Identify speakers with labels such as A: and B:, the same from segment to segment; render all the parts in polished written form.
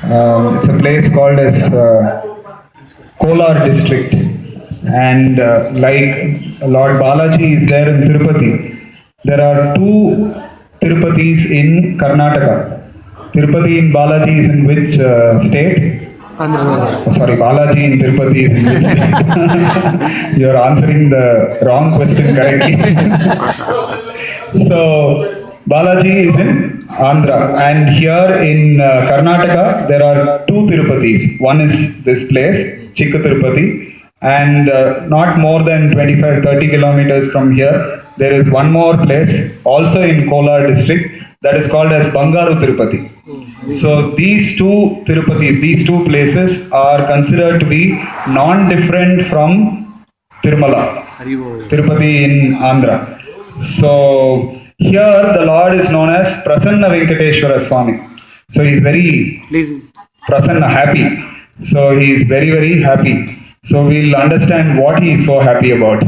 A: It's a place called as Kolar district, and like Lord Balaji is there in Tirupati. There are two Tirupatis in Karnataka. Tirupati in Balaji is in which state? Oh, sorry, Balaji in Tirupati is in which state? You are answering the wrong question correctly. So, Balaji is in Andhra, and here in Karnataka there are two Tirupatis. One is this place, Chikka Tirupati, and not more than 25-30 kilometers from here, there is one more place also in Kolar district that is called as Bangaru Tirupati. So these two Tirupatis, these two places are considered to be non-different from Tirumala, Tirupati in Andhra. So here the Lord is known as Prasanna Venkateshwara Swami. So he is very Prasanna, happy. So he is very, very happy. So we'll understand what he is so happy about.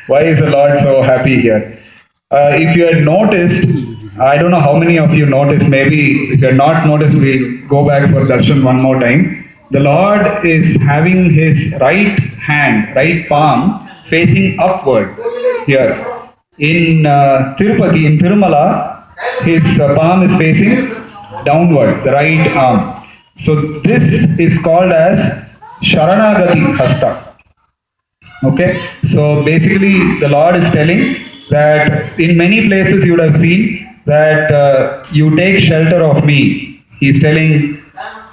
A: Why is the Lord so happy here? If you had noticed, I don't know how many of you noticed, maybe if you had not noticed, we'll go back for darshan one more time. The Lord is having his right hand, right palm facing upward here. In Tirupati, in Tirumala, his palm is facing downward, the right arm. So this is called as Sharanagati Hasta. Okay, so basically the Lord is telling that in many places you would have seen that you take shelter of me. He is telling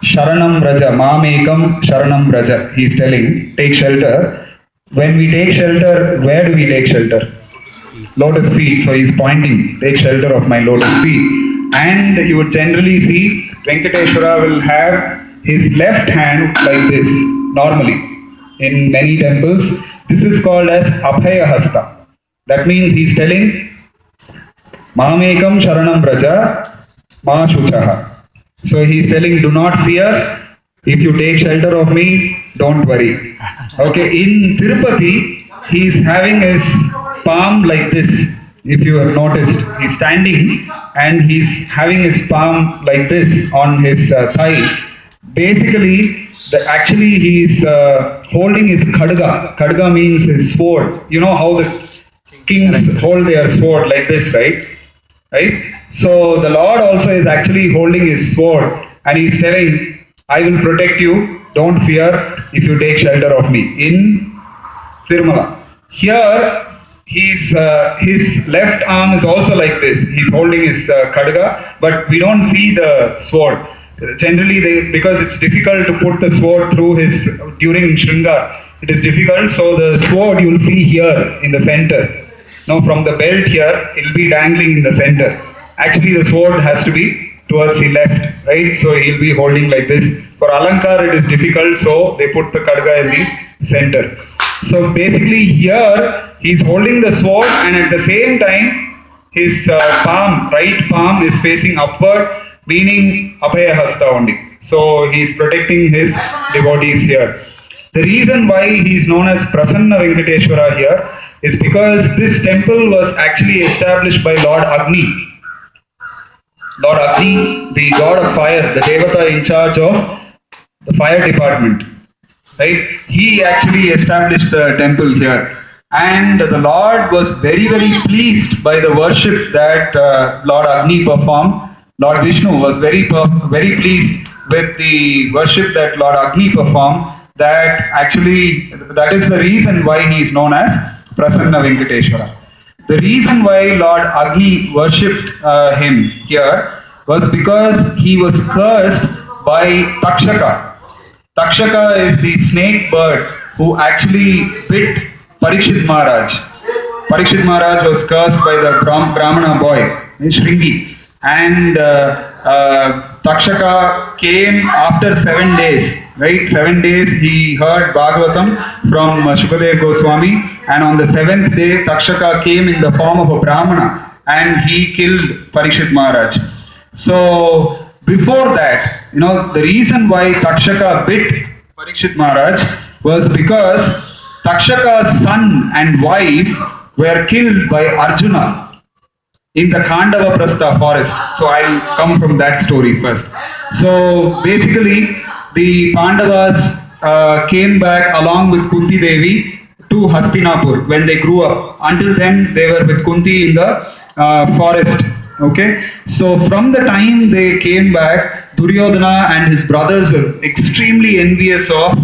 A: Sharanam Raja, Mamekam Sharanam Raja. He is telling, take shelter. When we take shelter, where do we take shelter? Lotus feet. So he is pointing, take shelter of my lotus feet. And you would generally see Venkateshwara will have his left hand like this, normally. In many temples, this is called as Abhaya Hasta. That means he is telling, Mamekam Sharanam Raja, Ma Shuchaha. So he is telling, do not fear. If you take shelter of me, don't worry. Okay, in Tirupati, he is having his palm like this. If you have noticed, he is standing and he is having his palm like this on his thigh. Basically, actually he is holding his khadga. Khadga means his sword. You know how the kings hold their sword like this, right? Right? So the Lord also is actually holding his sword and he is telling, I will protect you, don't fear if you take shelter of me. In Tirumala. Here, his left arm is also like this. He's holding his khadga, but we don't see the sword. Generally, because it's difficult to put the sword through during Shringar, it is difficult. So the sword you will see here in the center. Now from the belt here, it will be dangling in the center. Actually, the sword has to be towards the left, right? So he'll be holding like this. For Alankar, it is difficult, so they put the khadga in the center. So basically here, he's holding the sword and at the same time, his palm, right palm is facing upward, meaning Abhaya Hasta only. So he's protecting his devotees here. The reason why he is known as Prasanna Venkateshwara here is because this temple was actually established by Lord Agni. Lord Agni, the god of fire, the Devata in charge of the fire department. Right? He actually established the temple here. And the Lord was very, very pleased by the worship that Lord Agni performed. Lord Vishnu was very pleased with the worship that Lord Agni performed. That is the reason why he is known as Prasanna Venkateshwara. The reason why Lord Agni worshipped him here was because he was cursed by Takshaka. Takshaka is the snake bird who actually bit Parikshit Maharaj. Parikshit Maharaj was cursed by the Brahmana boy, Shringi. And Takshaka came after 7 days, right? 7 days he heard Bhagavatam from Shukadeva Goswami, and on the 7th day Takshaka came in the form of a Brahmana and he killed Parikshit Maharaj. So before that, the reason why Takshaka bit Parikshit Maharaj was because Takshaka's son and wife were killed by Arjuna in the Khandava Prastha forest. So I'll come from that story first. So basically, the Pandavas came back along with Kunti Devi to Hastinapur when they grew up. Until then, they were with Kunti in the forest. Okay, so from the time they came back, Duryodhana and his brothers were extremely envious of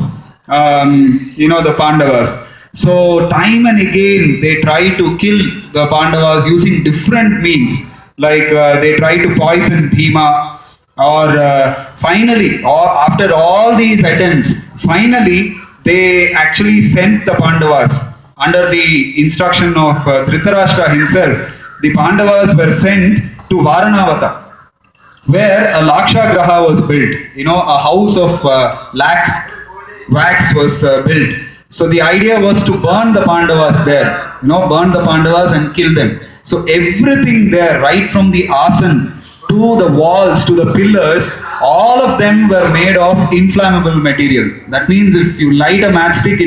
A: the Pandavas. So time and again they tried to kill the Pandavas using different means, like they tried to poison Bhima, or finally, or after all these attempts, finally they actually sent the Pandavas under the instruction of Dhritarashtra himself. The Pandavas were sent to Varanavata, where a Laksha Graha was built. A house of lakh wax was built. So the idea was to burn the Pandavas there, burn the Pandavas and kill them. So everything there, right from the asan to the walls to the pillars, all of them were made of inflammable material. That means if you light a matchstick,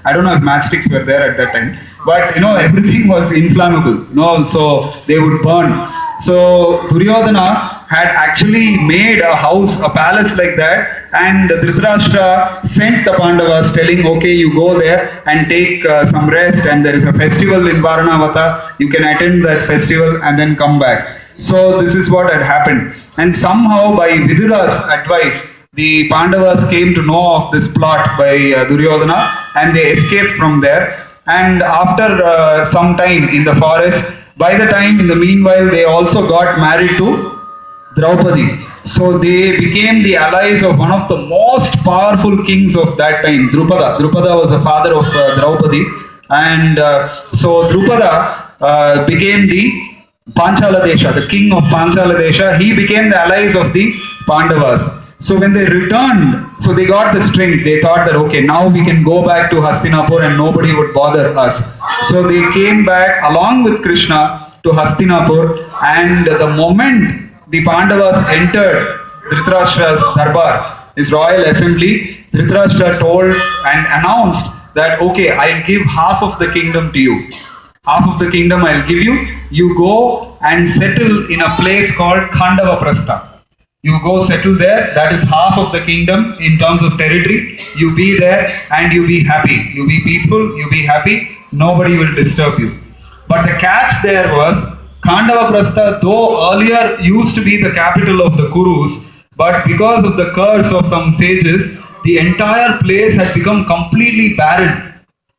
A: I don't know if matchsticks were there at that time, but everything was inflammable, so they would burn. So Duryodhana had actually made a house, a palace like that, and Dhritarashtra sent the Pandavas telling, okay, you go there and take some rest, and there is a festival in Varanavata, you can attend that festival and then come back. So this is what had happened. And somehow by Vidura's advice, the Pandavas came to know of this plot by Duryodhana, and they escaped from there. And after some time in the forest, by the time in the meanwhile they also got married to Draupadi. So they became the allies of one of the most powerful kings of that time, Drupada. Drupada was the father of Draupadi. And so Drupada became the Panchala Desha, the king of Panchala Desha. He became the allies of the Pandavas. So when they returned, so they got the strength. They thought that, okay, now we can go back to Hastinapur and nobody would bother us. So they came back along with Krishna to Hastinapur, and the moment the Pandavas entered Dhritarashtra's darbar, his royal assembly, Dhritarashtra told and announced that, okay, I'll give half of the kingdom to you. Half of the kingdom I'll give you. You go and settle in a place called Khandava Prastha. You go settle there. That is half of the kingdom in terms of territory. You be there and you be happy. You be peaceful. You be happy. Nobody will disturb you. But the catch there was, Khandava Prastha, though earlier used to be the capital of the Kurus, but because of the curse of some sages, the entire place had become completely barren.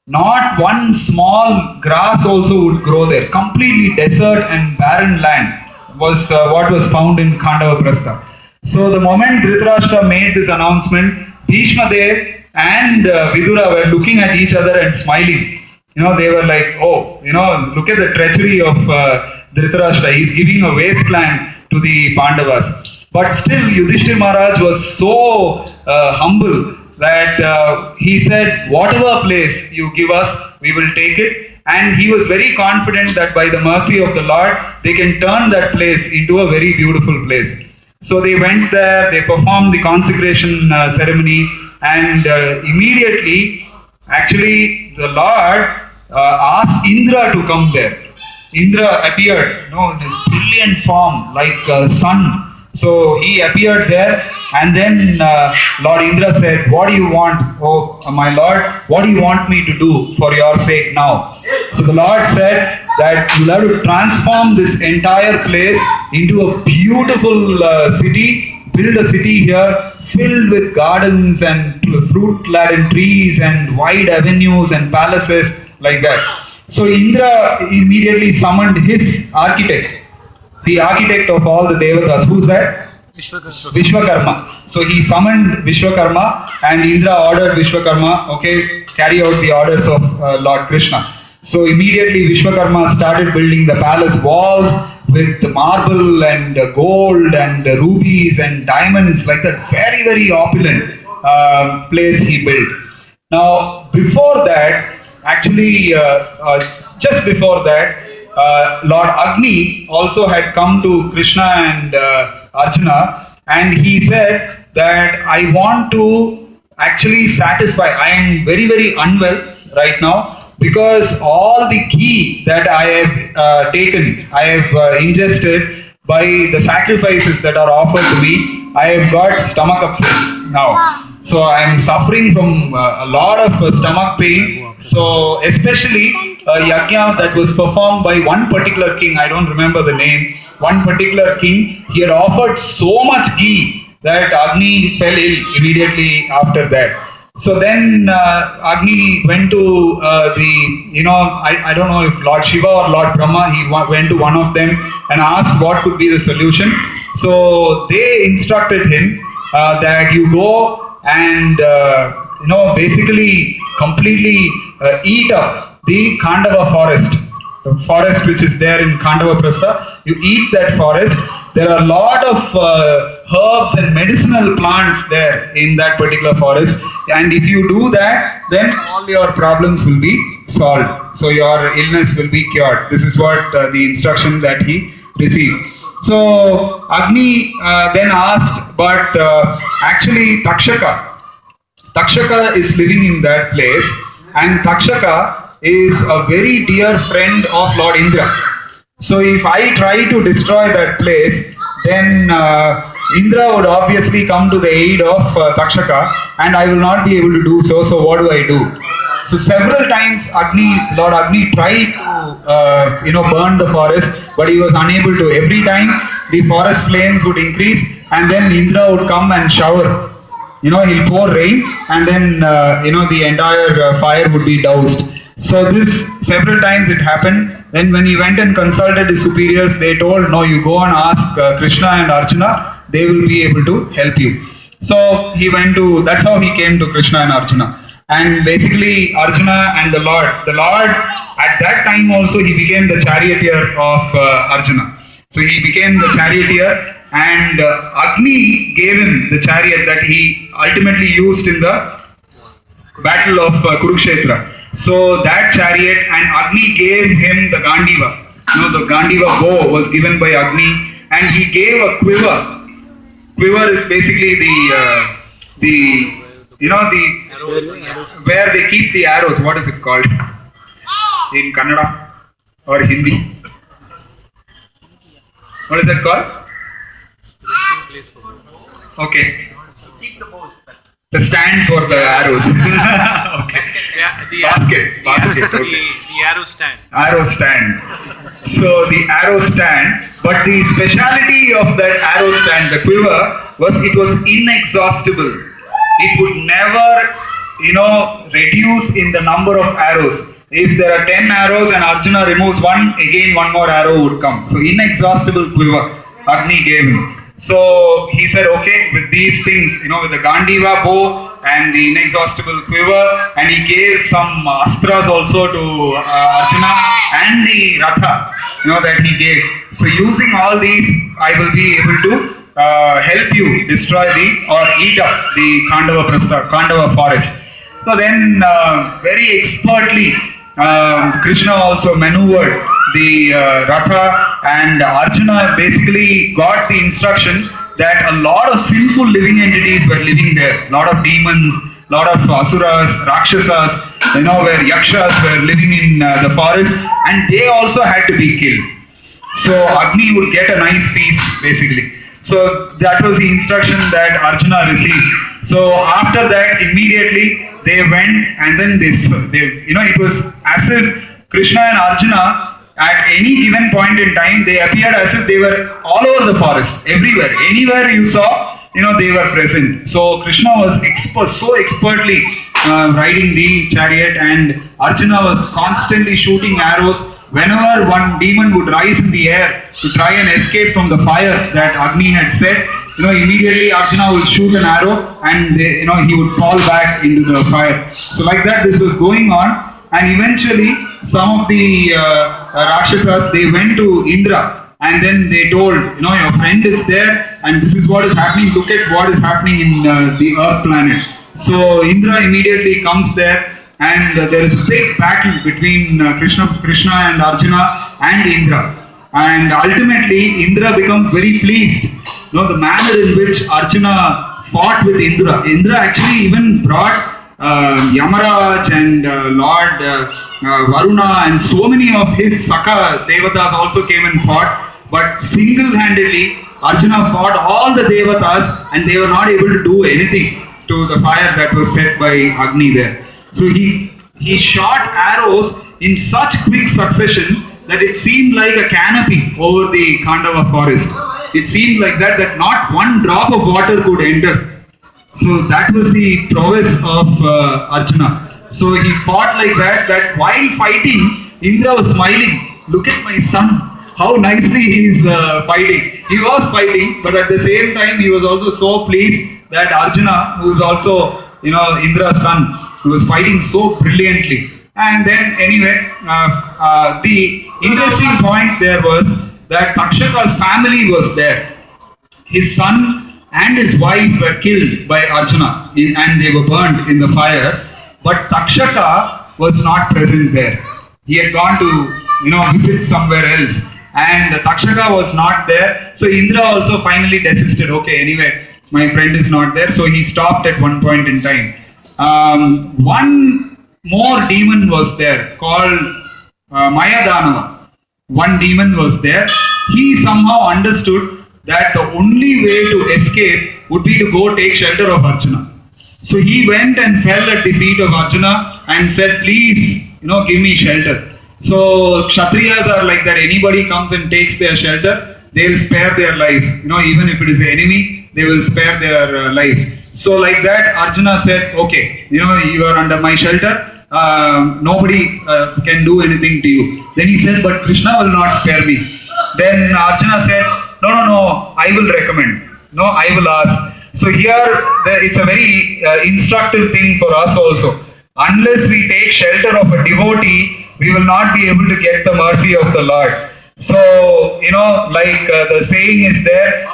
A: Not one small grass also would grow there. Completely desert and barren land was what was found in Khandava Prastha. So the moment Dhritarashtra made this announcement, Bhishma Dev and Vidura were looking at each other and smiling. They were like, oh, look at the treachery of Dhritarashtra. He's giving a wasteland to the Pandavas. But still, Yudhishthir Maharaj was so humble that he said, whatever place you give us, we will take it. And he was very confident that by the mercy of the Lord, they can turn that place into a very beautiful place. So they went there, they performed the consecration ceremony, and immediately, actually, the Lord asked Indra to come there. Indra appeared, in his brilliant form, like sun. So he appeared there, and then Lord Indra said, what do you want, oh my Lord, what do you want me to do for your sake now? So the Lord said that you have to transform this entire place into a beautiful city, build a city here filled with gardens and fruit-laden trees and wide avenues and palaces like that. So Indra immediately summoned his architect, the architect of all the Devatas. Who's that? Vishwakarma. So he summoned Vishwakarma, and Indra ordered Vishwakarma, okay, carry out the orders of Lord Krishna. So immediately Vishwakarma started building the palace walls with marble and gold and rubies and diamonds, like that very, very opulent place he built. Now, before that, actually, just before that, Lord Agni also had come to Krishna and Arjuna, and he said that I want to actually satisfy, I am very, very unwell right now, because all the ghee that I have taken, I have ingested by the sacrifices that are offered to me, I have got stomach upset now. So I am suffering from a lot of stomach pain. So especially a yajna that was performed by one particular king, I don't remember the name, one particular king, he had offered so much ghee that Agni fell ill immediately after that. So then Agni went to I don't know if Lord Shiva or Lord Brahma, he went to one of them and asked what could be the solution. So they instructed him that you go and basically completely eat up the Khandava forest, the forest which is there in Khandava Prastha. You eat that forest. There are a lot of herbs and medicinal plants there in that particular forest, and if you do that, then all your problems will be solved. So your illness will be cured. This is what the instruction that he received. So Agni then asked, but actually Takshaka is living in that place, and Takshaka is a very dear friend of Lord Indra. So if I try to destroy that place, then Indra would obviously come to the aid of Takshaka, and I will not be able to do so. So what do I do? So several times Lord Agni tried to burn the forest, but he was unable to. Every time the forest flames would increase, and then Indra would come and shower. He'll pour rain, and then the entire fire would be doused. So this several times it happened. Then when he went and consulted his superiors, they told, no, you go and ask Krishna and Arjuna, they will be able to help you. So he went to, that's how he came to Krishna and Arjuna. And basically Arjuna and the Lord at that time also he became the charioteer of Arjuna. So he became the charioteer, and Agni gave him the chariot that he ultimately used in the battle of Kurukshetra. So that chariot, and Agni gave him the Gandiva. The Gandiva bow was given by Agni, and he gave a quiver. Quiver is basically the where they keep the arrows. What is it called in Kannada or Hindi? What is that called? Okay. The stand for the arrows. Okay. Basket. Okay.
B: The arrow stand.
A: Arrow stand. So the arrow stand, but the speciality of that arrow stand, the quiver, it was inexhaustible. It would never, reduce in the number of arrows. If there are 10 arrows and Arjuna removes one, again one more arrow would come. So inexhaustible quiver Agni gave him. So he said, okay, with these things, with the Gandiva bow and the inexhaustible quiver, and he gave some astras also to Arjuna and the Ratha, that he gave. So using all these, I will be able to help you destroy or eat up the Khandava forest. So then very expertly, Krishna also maneuvered the Ratha, and Arjuna basically got the instruction that a lot of sinful living entities were living there. A lot of demons, a lot of asuras, rakshasas, where yakshas were living in the forest, and they also had to be killed. So Agni would get a nice feast basically. So that was the instruction that Arjuna received. So after that, immediately they went, and then they it was as if Krishna and Arjuna, at any given point in time, they appeared as if they were all over the forest, everywhere. Anywhere you saw, they were present. So Krishna was so expertly riding the chariot, and Arjuna was constantly shooting arrows. Whenever one demon would rise in the air to try and escape from the fire that Agni had set, immediately Arjuna would shoot an arrow, and he would fall back into the fire. So like that, this was going on. And eventually, some of the Rakshasas, they went to Indra, and then they told, your friend is there, and this is what is happening. Look at what is happening in the Earth planet. So Indra immediately comes there, and there is a big battle between Krishna and Arjuna and Indra. And ultimately, Indra becomes very pleased. The manner in which Arjuna fought with Indra. Indra actually even brought Yamaraj and Lord Varuna and so many of his Saka Devatas also came and fought, but single-handedly Arjuna fought all the Devatas and they were not able to do anything to the fire that was set by Agni there. So he shot arrows in such quick succession that it seemed like a canopy over the Khandava forest. It seemed like that not one drop of water could enter. So that was the prowess of Arjuna. So he fought like that while fighting, Indra was smiling. Look at my son, how nicely he is fighting. He was fighting, but at the same time, he was also so pleased that Arjuna, who is also, Indra's son, who was fighting so brilliantly. And then, anyway, the interesting point there was that Takshaka's family was there. His son and his wife were killed by Arjuna and they were burnt in the fire. But Takshaka was not present there. He had gone to, visit somewhere else. And Takshaka was not there. So Indra also finally desisted. Okay, anyway, my friend is not there. So he stopped at one point in time. One more demon was there called Mayadanava. One demon was there. He somehow understood that the only way to escape would be to go take shelter of Arjuna. So he went and fell at the feet of Arjuna and said, please, give me shelter. So Kshatriyas are like that. Anybody comes and takes their shelter, they will spare their lives. Even if it is the enemy, they will spare their lives. So like that, Arjuna said, okay, you are under my shelter. Nobody can do anything to you. Then he said, but Krishna will not spare me. Then Arjuna said, no, I will recommend. No, I will ask. So here, it's a very instructive thing for us also. Unless we take shelter of a devotee, we will not be able to get the mercy of the Lord. So, the saying is there,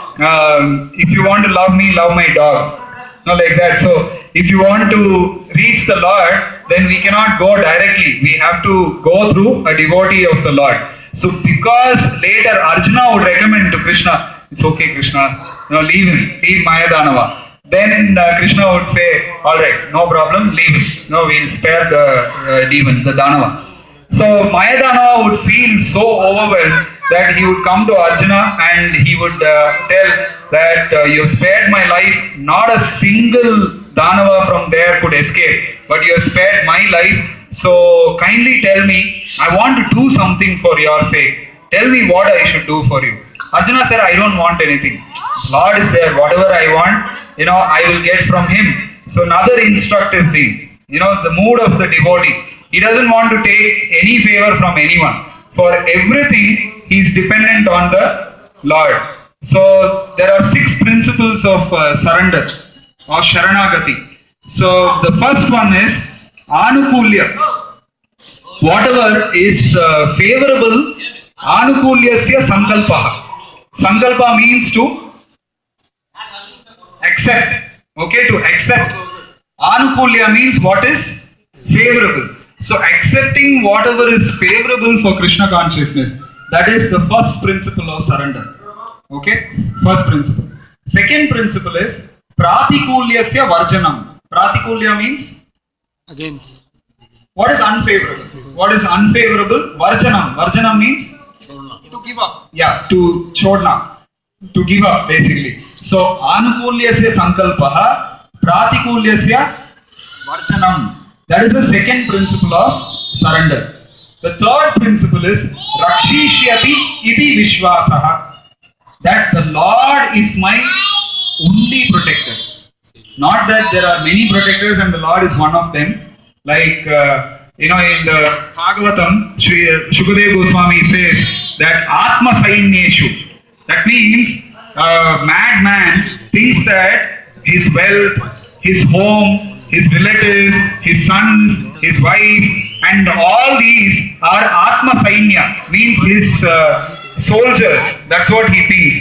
A: if you want to love me, love my dog. Like that. So, if you want to reach the Lord, then we cannot go directly. We have to go through a devotee of the Lord. So, because later Arjuna would recommend to Krishna, it's okay, Krishna, leave him, leave Mayadanava. Then Krishna would say, all right, no problem, leave him. We'll spare the demon, the Danava. So Mayadanava would feel so overwhelmed that he would come to Arjuna and he would tell that you spared my life, not a single Danava from there could escape, but you have spared my life. So kindly tell me, I want to do something for your sake. Tell me what I should do for you. Arjuna said, I don't want anything. Lord is there, whatever I want, I will get from him. So another instructive thing, the mood of the devotee. He doesn't want to take any favor from anyone. For everything, he is dependent on the Lord. So there are 6 principles of surrender or Sharanagati. So the first one is Anukulya. Whatever is favorable, Anukulyasya Sankalpaha. Sankalpa means to accept. Okay, to accept. Anukulya means what is favorable. So accepting whatever is favorable for Krishna consciousness, that is the first principle of surrender. Okay, first principle. Second principle is Pratikulyasya Varjanam. Pratikulya means
B: against.
A: What is unfavorable? What is unfavorable? Varjanam. Varjanam means
B: To give up.
A: Yeah, to chodna, to give up basically. So Anukulyasya Sankalpaha, Pratikulyasya Varjanam. That is the second principle of surrender. The third principle is Rakshishyati iti Vishwasaha. That the Lord is my only protector. Not that there are many protectors and the Lord is one of them. Like, in the Bhagavatam, Shukadeva Goswami says that Atma Sainyeshu. That means a madman thinks that his wealth, his home, his relatives, his sons, his wife, and all these are Atma Sainya, means his soldiers. That's what he thinks.